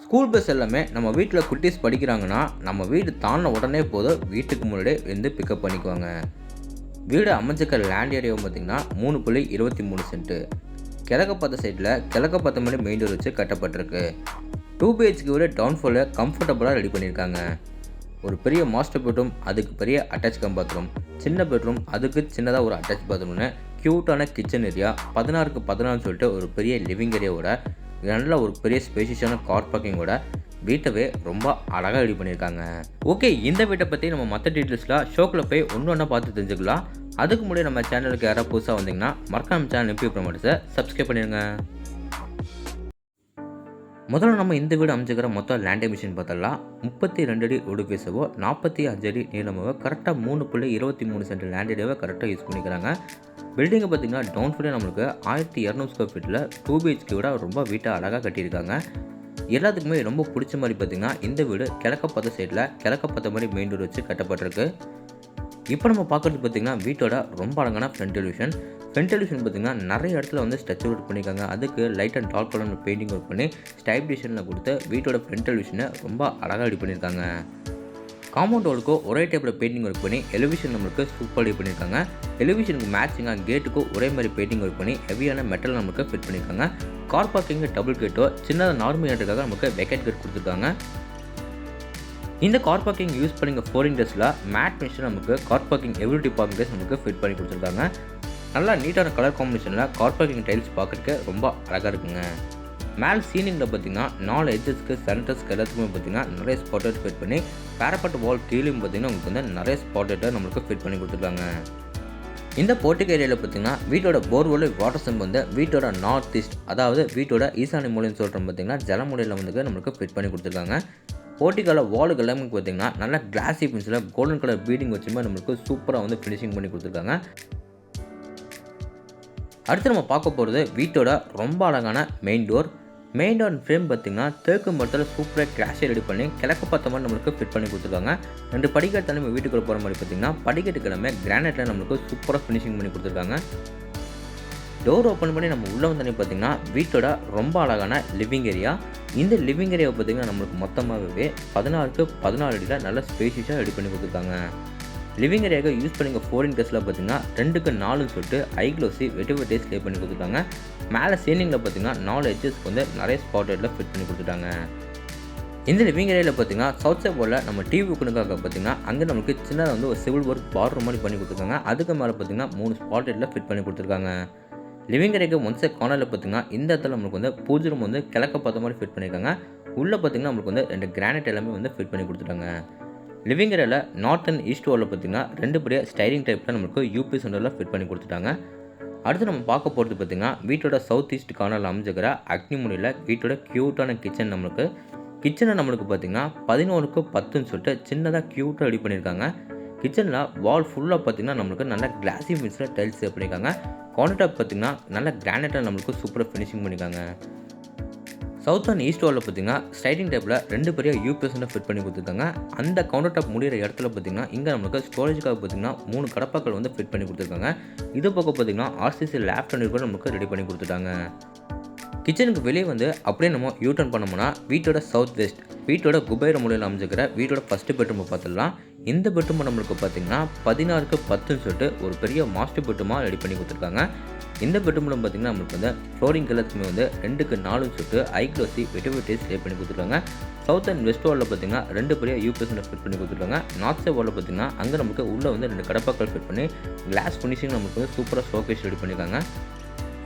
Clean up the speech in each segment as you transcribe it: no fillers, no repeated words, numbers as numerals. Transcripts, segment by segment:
School bus எல்லாமே நம்ம வீட்டில் குட்டீஸ் படிக்கிறாங்கன்னா நம்ம வீடு தாண்டின உடனே போதும் வீட்டுக்கு முன்னாடியே வந்து பிக்கப் பண்ணிக்குவாங்க. வீடு அமைஞ்சிருக்க லேண்ட் ஏரியாவும் பார்த்திங்கன்னா 3.23 சென்ட்டு. கிழக்கு பார்த்த சைடில் கிழக்கு பார்த்த மாதிரி மெயின் டோர் வச்சு கட்டப்பட்டிருக்கு. 2 BHK விட டவுன்ஃபாலில் கம்ஃபர்டபுளாக ரெடி பண்ணியிருக்காங்க. ஒரு பெரிய மாஸ்டர் பெட்ரூம், அதுக்கு பெரிய அட்டாச் கம் பாத்ரூம், சின்ன பெட்ரூம், அதுக்கு சின்னதாக ஒரு அட்டாச் பாத்ரூம்னு க்யூட்டான கிச்சன் ஏரியா, 16க்கு 14 சொல்லிட்டு ஒரு பெரிய லிவிங் ஏரியாவோட நல்ல ஒரு பெரிய ஸ்பேஷியஸான கார் பார்க்கிங்கோட வீட்டவே ரொம்ப அழகாக ரெடி பண்ணியிருக்காங்க. ஓகே, இந்த வீட்டை பற்றி நம்ம மற்ற டீட்டெயில்ஸ்லாம் ஷோக்கில் போய் ஒன்று ஒன்றா பார்த்து தெரிஞ்சுக்கலாம். அதுக்கு முன்னாடி நம்ம சேனலுக்கு யாராவது புதுசாக வந்தீங்கன்னா மறக்காம சேனல் எம்பி ப்ரமோட்டர்ஸை சப்ஸ்கிரைப் பண்ணிடுங்க. முதல்ல நம்ம இந்த வீடு அமைச்சிக்கிற மொத்தம் லேண்ட் மிஷின் பார்த்தலாம். 32 அடி ரோடு பேசவோ 45 அடி நீளமாவோ கரெக்டாக 3.23 சென்ட் லேண்ட் ஏரியாவை கரெக்டாக யூஸ் பண்ணிக்கிறாங்க. பில்டிங்கை பார்த்திங்கன்னா டவுன் ஃபுல்லே நம்மளுக்கு 1200 ஸ்கொயர் ஃபீட்டில் 2 BHK விட ரொம்ப வீட்டை அழகாக கட்டியிருக்காங்க. எல்லாத்துக்குமே ரொம்ப பிடிச்ச மாதிரி பார்த்திங்கன்னா இந்த வீடு கிழக்க பார்த்த சைடில் கிழக்க பார்த்த மாதிரி மெயின் டோர் வச்சு கட்டப்பட்டிருக்கு. இப்போ நம்ம பார்க்குறது பார்த்திங்கன்னா வீட்டோட ரொம்ப அழகான ஃப்ரண்ட் எலிவேஷன். ஃப்ரண்ட் எலிவேஷன் பார்த்திங்கன்னா நிறைய இடத்துல வந்து ஸ்ட்ரக்சர் ஒர்க் பண்ணியிருக்காங்க. அதுக்கு light and dark colour painting work பண்ணி ஸ்டைப் டிசைனில் கொடுத்து வீட்டோட ஃப்ரண்ட் எலிவேஷனை ரொம்ப அழகாக ரெடி பண்ணியிருக்காங்க. காம்பவுண்ட் வாலுக்கும் ஒரே டைப்பில் பெயிண்டிங் ஒர்க் பண்ணி எலிவேஷன் நம்மளுக்கு சூப்பர் ரெடி பண்ணியிருக்காங்க. எலிவேஷனுக்கு மேட்சிங்காக கேட்டுக்கும் ஒரே மாதிரி பெயிண்டிங் ஒர்க் பண்ணி ஹெவியான மெட்டல் நமக்கு ஃபிட் பண்ணியிருக்காங்க. கார் பார்க்கிங் டபுள் கேட்டோ சின்னதாக நார்மல் ஏட்டுக்காக நமக்கு வெக்கெட் கேட் கொடுத்துருக்காங்க. இந்த கார் பார்க்கிங் யூஸ் பண்ணிங்க 4 இன்டர்ஸில் மேட் மிஷின் நமக்கு car parking Eveready parking days நமக்கு ஃபிட் பண்ணி கொடுத்துருக்காங்க. நல்லா நீட்டான கலர் காம்பினேஷனில் கார் பார்க்கிங் டைல்ஸ் பார்க்குறதுக்கு ரொம்ப அழகாக இருக்குங்க. மேல் சீலிங்கில் பார்த்திங்கன்னா 4 எட்ஜஸ்க்கு சென்டர்ஸ்க்கு எல்லாத்துக்குமே பார்த்திங்கன்னா நிறைய ஸ்பாட்டட் ஃபிட் பண்ணி பேரப்பட்ட வால் கீழேயும் பார்த்திங்கன்னா உங்களுக்கு வந்து நிறைய ஸ்பாட்டட்டை நம்மளுக்கு ஃபிட் பண்ணி கொடுத்துருக்காங்க. இந்த போர்ட்டிக் ஏரியாவில் பார்த்திங்கன்னா வீட்டோட போர்வெல் வாட்டர் சம்ப் வந்து வீட்டோட நார்த் ஈஸ்ட், அதாவது வீட்டோட ஈசானி மூலைன்னு சொல்கிறோம் பார்த்திங்கன்னா ஜலமுறையில் வந்து நம்மளுக்கு ஃபிட் பண்ணி கொடுத்துருக்காங்க. போர்ட்டிக்கால வாலுக்கு எல்லாமே பார்த்திங்கன்னா நல்லா கிளாஸி பின்ஸில் கோல்டன் கலர் பீடிங் வச்சுமே நம்மளுக்கு சூப்பராக வந்து ஃபினிஷிங் பண்ணி கொடுத்துருக்காங்க. அடுத்து நம்ம பார்க்க போகிறது வீட்டோட ரொம்ப அழகான main door. Main door frame பார்த்திங்கன்னா தேக்கு மரத்தில் சூப்பராக கிளாஷை ரெடி பண்ணி கிழக்கு பார்த்த மாதிரி நம்மளுக்கு ஃபிட் பண்ணி கொடுத்துருக்காங்க. 2 படிக்கட்டு நம்ம வீட்டுக்குள்ளே போகிற மாதிரி பார்த்திங்கன்னா படிக்கட்டுக்கு எல்லாமே கிரானைட்டில் நம்மளுக்கு சூப்பராக ஃபினிஷிங் பண்ணி கொடுத்துருக்காங்க. டோர் ஓப்பன் பண்ணி நம்ம உள்ளே வந்தோடனே பார்த்திங்கன்னா வீட்டோட ரொம்ப அழகான லிவிங் ஏரியா. இந்த லிவிங் ஏரியாவை பார்த்திங்கன்னா நம்மளுக்கு மொத்தமாகவே 16க்கு 14 அடியில் நல்ல ஸ்பேஷியஸாக ரெடி பண்ணி கொடுத்துருக்காங்க. லிவிங் ஏரியாவுக்கு யூஸ் பண்ணிங்க 4 இன்டர்ஸில் பார்த்திங்கன்னா 2க்கு 4 சொல்லிட்டு ஐ க்ளோஸி வெட்டி ஸ்லே பண்ணி கொடுத்துருக்காங்க. மேலே சீலிங்கில் பார்த்திங்கன்னா 4 எட்ஜஸ்க்கு வந்து நிறைய ஸ்பாட்டடில் ஃபிட் பண்ணி கொடுத்துட்டாங்க. இந்த லிவிங் ஏரியாவில் பார்த்திங்கன்னா சவுத் சைட் போல் நம்ம டிவி உட்காந்துக்காக பார்த்திங்கன்னா அங்கே நமக்கு சின்னதாக வந்து ஒரு சிவில் ஒர்க் பாத்ரூம் மாதிரி பண்ணி கொடுத்துருக்காங்க. அதுக்கு மேலே பார்த்திங்கன்னா 3 ஸ்பாட்டடில் ஃபிட் பண்ணி கொடுத்துருக்காங்க. லிவிங் ஏரியாவுக்கு ஒன் சைட் கார்னரில் பார்த்திங்கன்னா இந்த இடத்துல நம்மளுக்கு வந்து பூஜை ரூம் வந்து கிழக்க பார்த்த மாதிரி ஃபிட் பண்ணியிருக்காங்க. உள்ளே பார்த்திங்கன்னா நம்மளுக்கு வந்து 2 கிரானைட் எல்லாமே வந்து ஃபிட் பண்ணி கொடுத்துட்டாங்க. லிவிங் ஏரியாவில் நார்த் அண்ட் ஈஸ்ட் வாலில் பார்த்திங்கன்னா 2 பெரிய ஸ்டைரிங் டைப்பில் நம்மளுக்கு யூபி சென்டரில் ஃபிட் பண்ணி கொடுத்துட்டாங்க. அடுத்து நம்ம பார்க்க போகிறது பார்த்திங்கன்னா வீட்டோட சவுத் ஈஸ்ட் கார்னரில் அமைஞ்சிக்கிற அக்னி முனையில் வீட்டோட க்யூட்டான கிச்சன். கிச்சனை நம்மளுக்கு பார்த்திங்கன்னா 11க்கு 10ன்னு சொல்லிட்டு சின்னதாக க்யூட்டாக ரெடி பண்ணியிருக்காங்க. கிச்சனில் வால் ஃபுல்லாக பார்த்திங்கன்னா நம்மளுக்கு நல்ல கிளாஸி ஃபினிஷில் டைல்ஸ் பண்ணியிருக்காங்க. கவுண்டர் டாப் பார்த்திங்கன்னா நல்ல கிரானைட்டாக நம்மளுக்கு சூப்பராக ஃபினிஷிங் பண்ணியிருக்காங்க. சவுத் அண்ட் ஈஸ்ட் வாலில் பார்த்திங்கன்னா ஸ்டைரிங் டைப்பில் 2 பெரிய யூபிஎஸ்ஸை ஃபிட் பண்ணி கொடுத்துருக்காங்க. அந்த கவுண்டர் டாப் முடிகிற இடத்துல பார்த்திங்கன்னா இங்கே நம்மளுக்கு ஸ்டோரேஜுக்காக பார்த்திங்கன்னா 3 கடப்பாக்கள் வந்து ஃபிட் பண்ணி கொடுத்துருக்காங்க. இது பக்கம் பார்த்திங்கன்னா RCC லேப் டர்னர் கூட நமக்கு ரெடி பண்ணி கொடுத்துட்டாங்க. கிச்சனுக்கு வெளியே வந்து அப்படியே நம்ம யூட்டர்ன் பண்ணோம்னா வீட்டோட சவுத் வெஸ்ட், வீட்டோட குபேர மூலையில் அமைஞ்சிக்கிற வீட்டோட ஃபஸ்ட்டு பெட்ரூமை பார்த்துடலாம். இந்த பெட்ரூம் நம்மளுக்கு பார்த்திங்கன்னா 16க்கு 10ன்னு சொல்லிட்டு ஒரு பெரிய மாஸ்டர் பெட்ரூமாக ரெடி பண்ணி கொடுத்துருக்காங்க. இந்த பெட்ரூமில் பார்த்திங்கன்னா நம்மளுக்கு வந்து ஃப்ளோரிங் எல்லாத்துக்குமே வந்து 2க்கு 4ன்னு சொல்லிட்டு ஐ க்ளோஸி வெட்டி ஸ்லே பண்ணி கொடுத்துருக்காங்க. சவுத் அண்ட் வெஸ்ட் வாலில் பார்த்திங்கன்னா 2 பெரிய யூபிஎஸ்ஸை ஃபிட் பண்ணி கொடுத்துருக்காங்க. நார்த் சைட் வாலில் பார்த்திங்கன்னா அங்கே நமக்கு உள்ளே வந்து 2 கடப்பாக்கள் ஃபிட் பண்ணி கிளாஸ் ஃபினிஷிங் நமக்கு வந்து சூப்பராக ஷோகேஸ் ரெடி பண்ணியிருக்காங்க.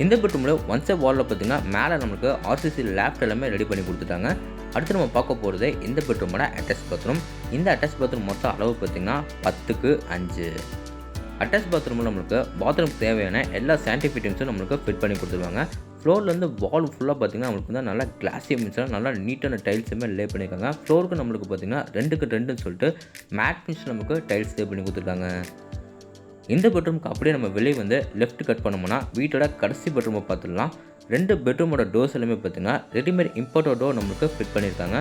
இந்த பெட்ரூமில் ஒன் சைட் வாலில் பார்த்திங்கன்னா மேலே நம்மளுக்கு RCC லேப் எல்லாமே ரெடி பண்ணி கொடுத்துட்டாங்க. அடுத்து நம்ம பார்க்க போகிறது இந்த பெட்ரூமோட அட்டாச் பாத்ரூம். இந்த அட்டாச் பாத்ரூம் மொத்த அளவு பார்த்திங்கன்னா 10க்கு 5. அட்டாச் பாத்ரூமில் நம்மளுக்கு பாத்ரூம் தேவையான எல்லா சானிடரி நம்மளுக்கு ஃபிட் பண்ணி கொடுத்துருவாங்க. ஃப்ளோர்லேருந்து வால் ஃபுல்லாக பார்த்திங்கன்னா நம்மளுக்கு வந்து நல்லா கிளாஸி மின்ஸாக நல்லா நீட்டான டைல்ஸுமே லே பண்ணியிருக்காங்க. ஃப்ளோருக்கு நம்மளுக்கு பார்த்திங்கன்னா 2க்கு 2ன்னு சொல்லிட்டு மேட் மின்ஸ் நமக்கு டைல்ஸ் லே பண்ணி கொடுத்துருக்காங்க. இந்த பெட்ரூமுக்கு அப்படியே நம்ம வெளியே வந்து லெஃப்ட் கட் பண்ணோம்னா வீட்டோட கடைசி பெட்ரூமை பார்த்துடலாம். 2 பெட்ரூமோட டோர்ஸ் எல்லாமே பார்த்திங்கன்னா ரெடிமேட் இம்போர்ட்டட் டோர் நம்மளுக்கு ஃபிட் பண்ணியிருக்காங்க.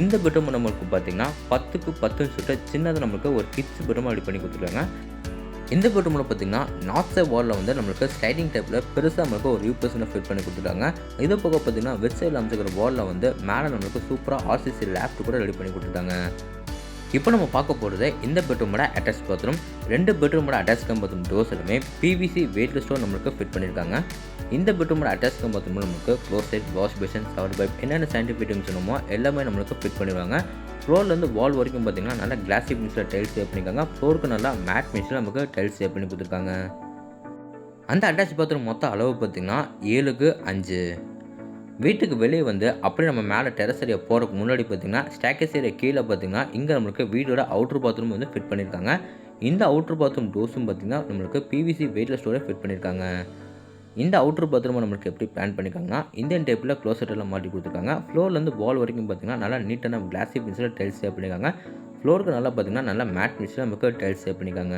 இந்த பெட்ரூம் நம்மளுக்கு பார்த்திங்கன்னா 10க்கு 10ன்னு சொல்லிட்டு சின்னதாக நம்மளுக்கு ஒரு கிட்ஸ் பெட்ரூமாக ரெடி பண்ணி கொடுத்துருக்காங்க. இந்த பெட்ரூமில் பார்த்தீங்கன்னா நார்த் சைட் வாலில் வந்து நம்மளுக்கு ஸ்லைடிங் டைப்பில் பெருசாக நம்மளுக்கு ஒரு யூபிஎஸ்ஸை ஃபிட் பண்ணி கொடுத்துட்டாங்க. இது போக பார்த்தீங்கன்னா வெஸ்ட் சைடில் அமைச்சிக்கிற வாலில் வந்து மேலே நம்மளுக்கு சூப்பராக ஆர்சிசி லேப்ட் கூட ரெடி பண்ணி கொடுத்துட்டாங்க. இப்போ நம்ம பார்க்க போகிறது இந்த பெட்ரூமோட அட்டாச் பாத்ரூம். 2 பெட்ரூமோட அட்டாச் பாத்ரூம் டோர்ஸ்லுமே பிவிசி வெயிட்லெஸ் டோர் நம்மளுக்கு ஃபிட் பண்ணியிருக்காங்க. இந்த பெட்ரூமோட அட்டாச் பாத்ரூமில் நம்மளுக்கு closet, wash basin, shower pipe என்னென்ன சயின்டிஃபிக் ஐட்டம்ஸ் வேணுமோ எல்லாமே நம்மளுக்கு ஃபிட் பண்ணிடுவாங்க. ஃப்ளோர்லேருந்து வால் வரைக்கும் பார்த்தீங்கன்னா நல்லா கிளாசி ஃபினிஷில் டைல்ஸ் சேவ் பண்ணியிருக்காங்க. ஃப்ளோருக்கு நல்லா மேட் ஃபினிஷில் நமக்கு டைல்ஸ் சேவ் பண்ணி கொடுத்துருக்காங்க. அந்த அட்டாச் பாத்ரூம் மொத்த அளவு பார்த்திங்கன்னா 7x5. வீட்டுக்கு வெளியே வந்து அப்படியே நம்ம மேலே டெரஸ் ஏரியா போகிறதுக்கு முன்னாடி பார்த்திங்கன்னா ஸ்டேக்கஸ் ஏரியா கீழே பார்த்திங்கன்னா இங்கே நம்மளுக்கு வீடோட அவுட்ரு பாத்ரூம் வந்து ஃபிட் பண்ணியிருக்காங்க. இந்த அவுட்ரு பாத்ரூம் டோர்ஸும் பார்த்திங்கன்னா நம்மளுக்கு பிவிசி வெயிட்லெஸ் டோரை ஃபிட் பண்ணியிருக்காங்க. இந்த அவுட்ரு பாத்ரூமை நம்மளுக்கு எப்படி பிளான் பண்ணியிருக்காங்கன்னா இந்தியன் டைப்பில் க்ளோசெட் எல்லாம் மாட்டி கொடுத்துருக்காங்க. ஃப்ளோர்லேருந்து வால் வரைக்கும் பார்த்திங்கன்னா நல்லா நீட்டான கிளாசி ஃபினிஷில் டைல்ஸ் சேவ் பண்ணியிருக்காங்க. ஃப்ளோருக்கு நல்லா பார்த்திங்கன்னா நல்லா மேட் ஃபினிஷில் நமக்கு டைல்ஸ் சேவ் பண்ணியிருக்காங்க.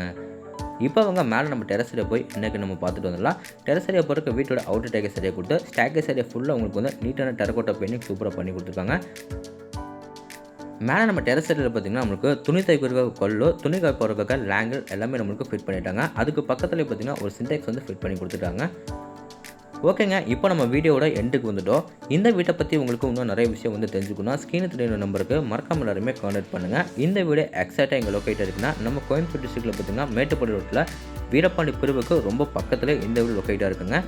இப்போ அவங்க மேலே நம்ம டெரஸ் ஏரியா போய் இன்றைக்கி நம்ம பார்த்துட்டு வந்துடலாம். டெரஸ் ஏரியா போகிறதுக்கு வீட்டோட அவுட்டர் டேக்கஸ் ஏரியா கொடுத்து ஸ்டேக்கஸ் ஏரியா ஃபுல்லாக உங்களுக்கு வந்து நீட்டான டெரகோட்டா பெயிண்டிங் சூப்பராக பண்ணி கொடுத்துருக்காங்க. மேலே நம்ம டெரஸ் ஏரியாவில் பார்த்திங்கன்னா நம்மளுக்கு துணி தைக்கிறதுக்காக கொள்ளு, துணி காய போகிறதுக்காக லேங்கல் எல்லாமே நம்மளுக்கு ஃபிட் பண்ணிட்டாங்க. அதுக்கு பக்கத்தில் பார்த்திங்கன்னா ஒரு சின்டெக்ஸ் வந்து ஃபிட் பண்ணி கொடுத்துட்டாங்க. ஓகேங்க, இப்போ நம்ம வீடியோட எண்டுக்கு வந்துட்டோம். இந்த வீட்டை பற்றி உங்களுக்கு இன்னும் நிறைய விஷயம் வந்து தெரிஞ்சுக்கணும். ஸ்க்ரீனு தெரியுற நம்பருக்கு மறக்காம எல்லாருமே கான்டாக்ட் பண்ணுங்கள். இந்த வீடியோ எக்ஸாக்டாக எங்கள் லொக்கேட் இருக்குன்னா நம்ம கோயம்புத்தூர் டிஸ்ட்ரிக்ட்டில் பார்த்திங்கன்னா மேட்டுப்பாடி ரோட்டில் வீரபாண்டி பிரிவுக்கு ரொம்ப பக்கத்தில் இந்த வீடு லொக்கேட்டாக இருக்குங்க.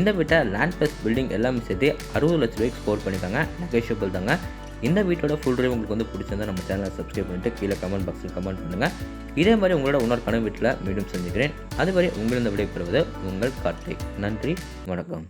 இந்த வீட்டை லேண்ட் ப்ளஸ் பில்டிங் எல்லாமே சேர்த்து 60 லட்ச ரூபாய்க்கு ஸ்கோர் பண்ணியிருக்காங்க. நெகோஷியபிள் தாங்க. இந்த வீட்டோட ஃபுல் ரிவ்யூ உங்களுக்கு வந்து பிடிச்சிருந்தா நம்ம சேனலை சப்ஸ்கிரைப் பண்ணிட்டு கீழே கமெண்ட் பாக்ஸில் கமெண்ட் பண்ணுங்கள். இதே மாதிரி உங்களோட இன்னொரு கனவு வீட்டில் மீண்டும் செஞ்சுக்கிறேன். அதுவரை உங்களிடம் விடைபெறுவது உங்கள் கார்த்திக். நன்றி, வணக்கம்.